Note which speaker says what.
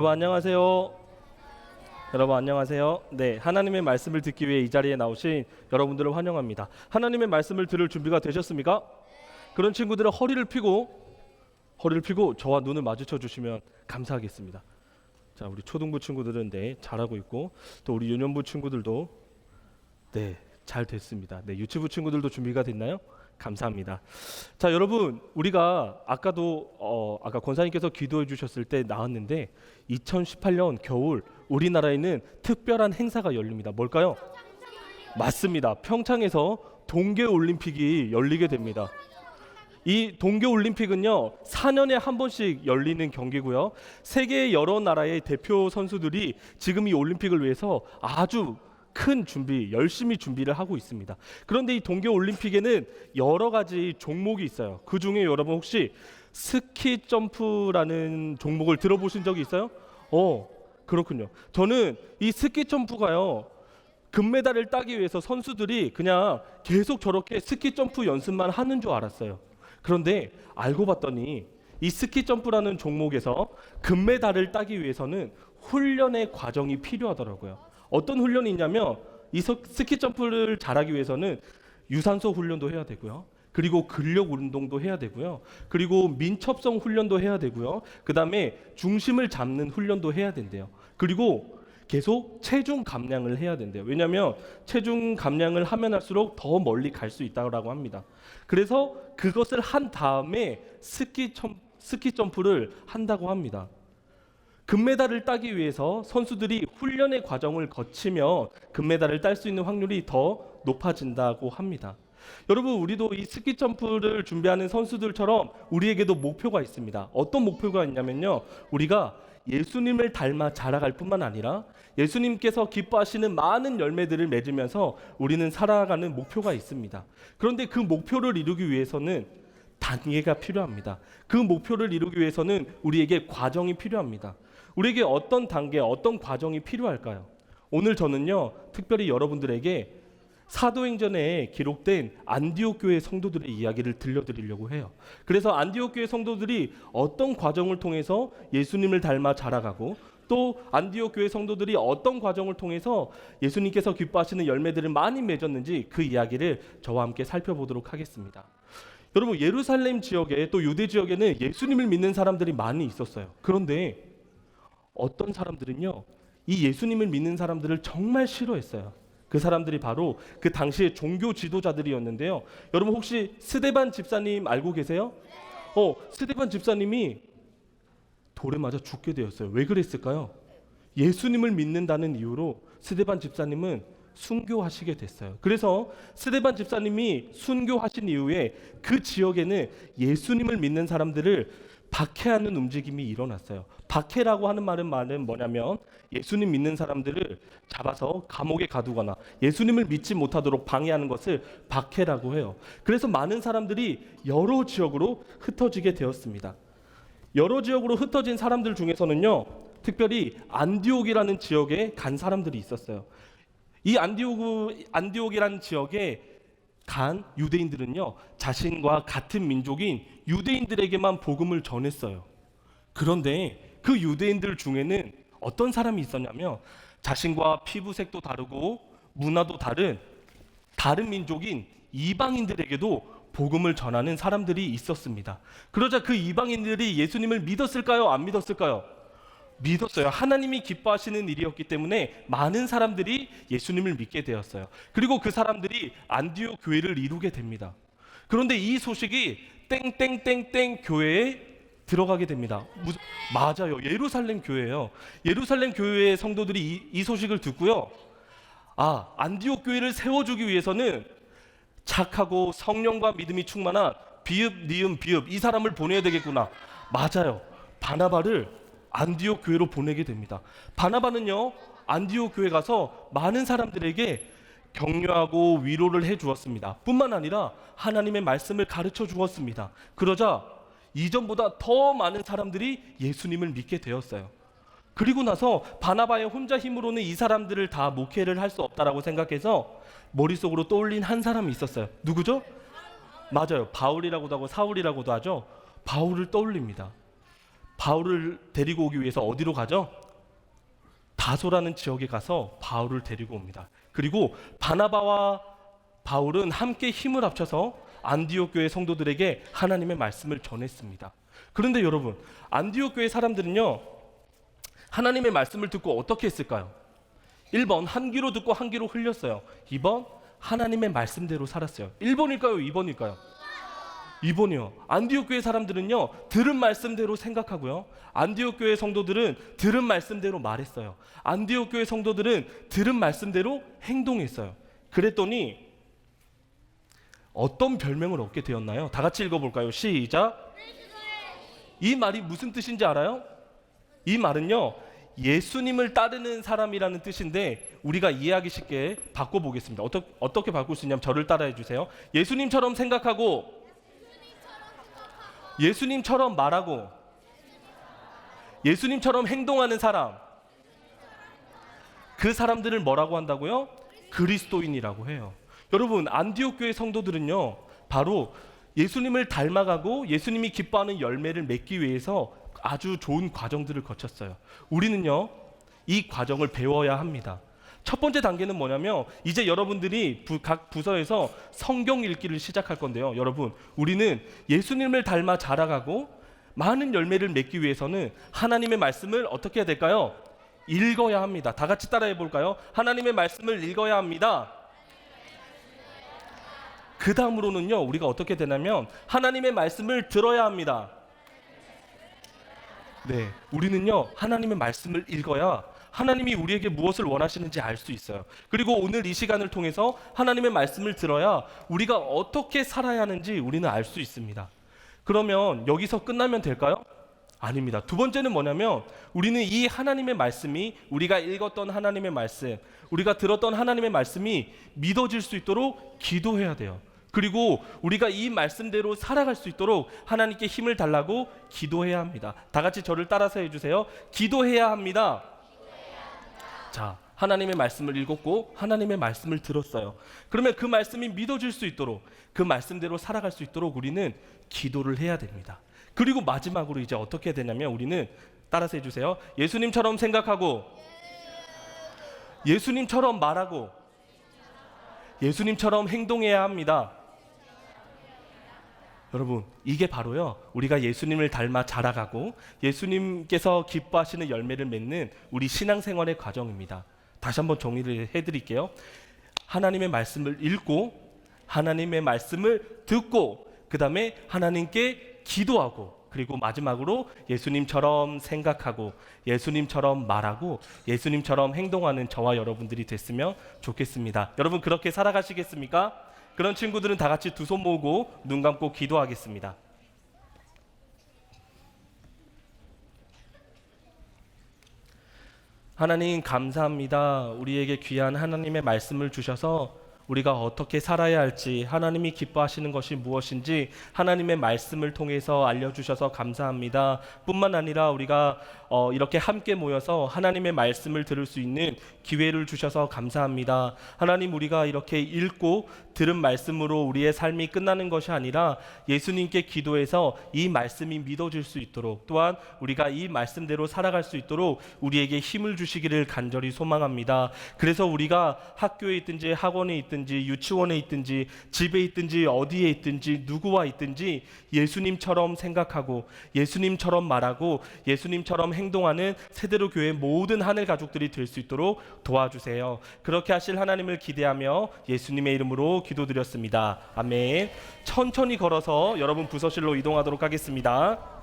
Speaker 1: 여러분 안녕하세요. 여러분 안녕하세요. 네, 하나님의 말씀을 듣기 위해 이 자리에 나오신 여러분들을 환영합니다. 하나님의 말씀을 들을 준비가 되셨습니까? 그런 친구들은 허리를 펴고 저와 눈을 마주쳐 주시면 감사하겠습니다. 자, 우리 초등부 친구들은 네, 잘하고 있고 또 우리 유년부 친구들도 네, 잘 됐습니다. 네, 유치부 친구들도 준비가 됐나요? 감사합니다. 자, 여러분, 우리가 아까 권사님께서 기도해 주셨을 때 나왔는데 2018년 겨울 우리나라에는 특별한 행사가 열립니다. 뭘까요? 맞습니다. 평창에서 동계 올림픽이 열리게 됩니다. 이 동계 올림픽은요, 4년에 한 번씩 열리는 경기고요. 세계의 여러 나라의 대표 선수들이 지금 이 올림픽을 위해서 아주 큰 열심히 준비를 하고 있습니다. 그런데 이 동계 올림픽에는 여러 가지 종목이 있어요. 그 중에 여러분 혹시 스키 점프라는 종목을 들어보신 적이 있어요? 그렇군요. 저는 이 스키 점프가요, 금메달을 따기 위해서 선수들이 그냥 계속 저렇게 스키 점프 연습만 하는 줄 알았어요. 그런데 알고 봤더니 이 스키 점프라는 종목에서 금메달을 따기 위해서는 훈련의 과정이 필요하더라고요. 어떤 훈련이 있냐면 이 스키 점프를 잘하기 위해서는 유산소 훈련도 해야 되고요. 그리고 근력 운동도 해야 되고요. 그리고 민첩성 훈련도 해야 되고요. 그다음에 중심을 잡는 훈련도 해야 된대요. 그리고 계속 체중 감량을 해야 된대요. 왜냐하면 체중 감량을 하면 할수록 더 멀리 갈 수 있다고 합니다. 그래서 그것을 한 다음에 스키 점프를 한다고 합니다. 금메달을 따기 위해서 선수들이 훈련의 과정을 거치며 금메달을 딸 수 있는 확률이 더 높아진다고 합니다. 여러분, 우리도 이 스키 점프를 준비하는 선수들처럼 우리에게도 목표가 있습니다. 어떤 목표가 있냐면요, 우리가 예수님을 닮아 자라갈 뿐만 아니라 예수님께서 기뻐하시는 많은 열매들을 맺으면서 우리는 살아가는 목표가 있습니다. 그런데 그 목표를 이루기 위해서는 단계가 필요합니다. 그 목표를 이루기 위해서는 우리에게 과정이 필요합니다. 우리에게 어떤 단계, 어떤 과정이 필요할까요? 오늘 저는요, 특별히 여러분들에게 사도행전에 기록된 안디옥 교회 성도들의 이야기를 들려드리려고 해요. 그래서 안디옥 교회 성도들이 어떤 과정을 통해서 예수님을 닮아 자라가고 또 안디옥 교회 성도들이 어떤 과정을 통해서 예수님께서 기뻐하시는 열매들을 많이 맺었는지 그 이야기를 저와 함께 살펴보도록 하겠습니다. 여러분, 예루살렘 지역에 또 유대 지역에는 예수님을 믿는 사람들이 많이 있었어요. 그런데 어떤 사람들은요, 이 예수님을 믿는 사람들을 정말 싫어했어요. 그 사람들이 바로 그 당시의 종교 지도자들이었는데요. 여러분 혹시 스데반 집사님 알고 계세요? 스데반 집사님이 돌에 맞아 죽게 되었어요. 왜 그랬을까요? 예수님을 믿는다는 이유로 스데반 집사님은 순교하시게 됐어요. 그래서 스데반 집사님이 순교하신 이후에 그 지역에는 예수님을 믿는 사람들을 박해하는 움직임이 일어났어요. 박해라고 하는 말은 뭐냐면 예수님 믿는 사람들을 잡아서 감옥에 가두거나 예수님을 믿지 못하도록 방해하는 것을 박해라고 해요. 그래서 많은 사람들이 여러 지역으로 흩어지게 되었습니다. 여러 지역으로 흩어진 사람들 중에서는요, 특별히 안디옥이라는 지역에 간 사람들이 있었어요. 이 안디옥이라는 지역에 간 유대인들은요, 자신과 같은 민족인 유대인들에게만 복음을 전했어요. 그런데 그 유대인들 중에는 어떤 사람이 있었냐면 자신과 피부색도 다르고 문화도 다른 민족인 이방인들에게도 복음을 전하는 사람들이 있었습니다. 그러자 그 이방인들이 예수님을 믿었을까요? 안 믿었을까요? 믿었어요. 하나님이 기뻐하시는 일이었기 때문에 많은 사람들이 예수님을 믿게 되었어요. 그리고 그 사람들이 안디옥 교회를 이루게 됩니다. 그런데 이 소식이 땡땡땡땡 교회에 들어가게 됩니다. 맞아요. 예루살렘 교회예요. 예루살렘 교회의 성도들이 이 소식을 듣고요, 안디옥 교회를 세워주기 위해서는 착하고 성령과 믿음이 충만한 비읍, 니은, 비읍 이 사람을 보내야 되겠구나. 맞아요. 바나바를 안디옥 교회로 보내게 됩니다. 바나바는요, 안디옥 교회 가서 많은 사람들에게 격려하고 위로를 해 주었습니다. 뿐만 아니라 하나님의 말씀을 가르쳐 주었습니다. 그러자 이전보다 더 많은 사람들이 예수님을 믿게 되었어요. 그리고 나서 바나바의 혼자 힘으로는 이 사람들을 다 목회를 할 수 없다라고 생각해서 머릿속으로 떠올린 한 사람이 있었어요. 누구죠? 맞아요. 바울이라고도 하고 사울이라고도 하죠. 바울을 떠올립니다. 바울을 데리고 오기 위해서 어디로 가죠? 다소라는 지역에 가서 바울을 데리고 옵니다. 그리고 바나바와 바울은 함께 힘을 합쳐서 안디옥 교회 성도들에게 하나님의 말씀을 전했습니다. 그런데 여러분, 안디옥 교회 사람들은요, 하나님의 말씀을 듣고 어떻게 했을까요? 1번 한 귀로 듣고 한 귀로 흘렸어요. 2번 하나님의 말씀대로 살았어요. 1번일까요? 2번일까요? 2번이요. 안디옥 교회 사람들은요, 들은 말씀대로 생각하고요, 안디옥 교회 성도들은 들은 말씀대로 말했어요. 안디옥 교회 성도들은 들은 말씀대로 행동했어요. 그랬더니 어떤 별명을 얻게 되었나요? 다 같이 읽어볼까요? 시작. 이 말이 무슨 뜻인지 알아요? 이 말은요, 예수님을 따르는 사람이라는 뜻인데 우리가 이해하기 쉽게 바꿔보겠습니다. 어떻게 바꿀 수 있냐면 저를 따라해 주세요. 예수님처럼 생각하고, 예수님처럼 말하고, 예수님처럼 행동하는 사람, 그 사람들을 뭐라고 한다고요? 그리스도인이라고 해요. 여러분, 안디옥 교회 성도들은요, 바로 예수님을 닮아가고 예수님이 기뻐하는 열매를 맺기 위해서 아주 좋은 과정들을 거쳤어요. 우리는요, 이 과정을 배워야 합니다. 첫 번째 단계는 뭐냐면, 이제 여러분들이 각 부서에서 성경 읽기를 시작할 건데요. 여러분, 우리는 예수님을 닮아 자라가고 많은 열매를 맺기 위해서는 하나님의 말씀을 어떻게 해야 될까요? 읽어야 합니다. 다 같이 따라해 볼까요? 하나님의 말씀을 읽어야 합니다. 그 다음으로는요, 우리가 어떻게 되냐면 하나님의 말씀을 들어야 합니다. 네, 우리는요, 하나님의 말씀을 읽어야 하나님이 우리에게 무엇을 원하시는지 알 수 있어요. 그리고 오늘 이 시간을 통해서 하나님의 말씀을 들어야 우리가 어떻게 살아야 하는지 우리는 알 수 있습니다. 그러면 여기서 끝나면 될까요? 아닙니다. 두 번째는 뭐냐면, 우리는 이 하나님의 말씀이, 우리가 읽었던 하나님의 말씀, 우리가 들었던 하나님의 말씀이 믿어질 수 있도록 기도해야 돼요. 그리고 우리가 이 말씀대로 살아갈 수 있도록 하나님께 힘을 달라고 기도해야 합니다. 다 같이 저를 따라서 해주세요. 기도해야 합니다. 자, 하나님의 말씀을 읽었고 하나님의 말씀을 들었어요. 그러면 그 말씀이 믿어질 수 있도록, 그 말씀대로 살아갈 수 있도록 우리는 기도를 해야 됩니다. 그리고 마지막으로 이제 어떻게 해야 되냐면, 우리는 따라서 해주세요. 예수님처럼 생각하고, 예수님처럼 말하고, 예수님처럼 행동해야 합니다. 여러분, 이게 바로요, 우리가 예수님을 닮아 자라가고 예수님께서 기뻐하시는 열매를 맺는 우리 신앙생활의 과정입니다. 다시 한번 정리를 해드릴게요. 하나님의 말씀을 읽고, 하나님의 말씀을 듣고, 그 다음에 하나님께 기도하고, 그리고 마지막으로 예수님처럼 생각하고 예수님처럼 말하고 예수님처럼 행동하는 저와 여러분들이 됐으면 좋겠습니다. 여러분, 그렇게 살아가시겠습니까? 그런 친구들은 다 같이 두 손 모으고 눈 감고 기도하겠습니다. 하나님, 감사합니다. 우리에게 귀한 하나님의 말씀을 주셔서 우리가 어떻게 살아야 할지, 하나님이 기뻐하시는 것이 무엇인지 하나님의 말씀을 통해서 알려주셔서 감사합니다. 뿐만 아니라 우리가 이렇게 함께 모여서 하나님의 말씀을 들을 수 있는 기회를 주셔서 감사합니다. 하나님, 우리가 이렇게 읽고 들은 말씀으로 우리의 삶이 끝나는 것이 아니라 예수님께 기도해서 이 말씀이 믿어질 수 있도록, 또한 우리가 이 말씀대로 살아갈 수 있도록 우리에게 힘을 주시기를 간절히 소망합니다. 그래서 우리가 학교에 있든지 학원에 있든지 유치원에 있든지 집에 있든지 어디에 있든지 누구와 있든지 예수님처럼 생각하고 예수님처럼 말하고 예수님처럼 행동하는 세대로 교회 모든 하늘 가족들이 될 수 있도록 도와주세요. 그렇게 하실 하나님을 기대하며 예수님의 이름으로 기도드렸습니다. 아멘. 천천히 걸어서 여러분 부서실로 이동하도록 하겠습니다.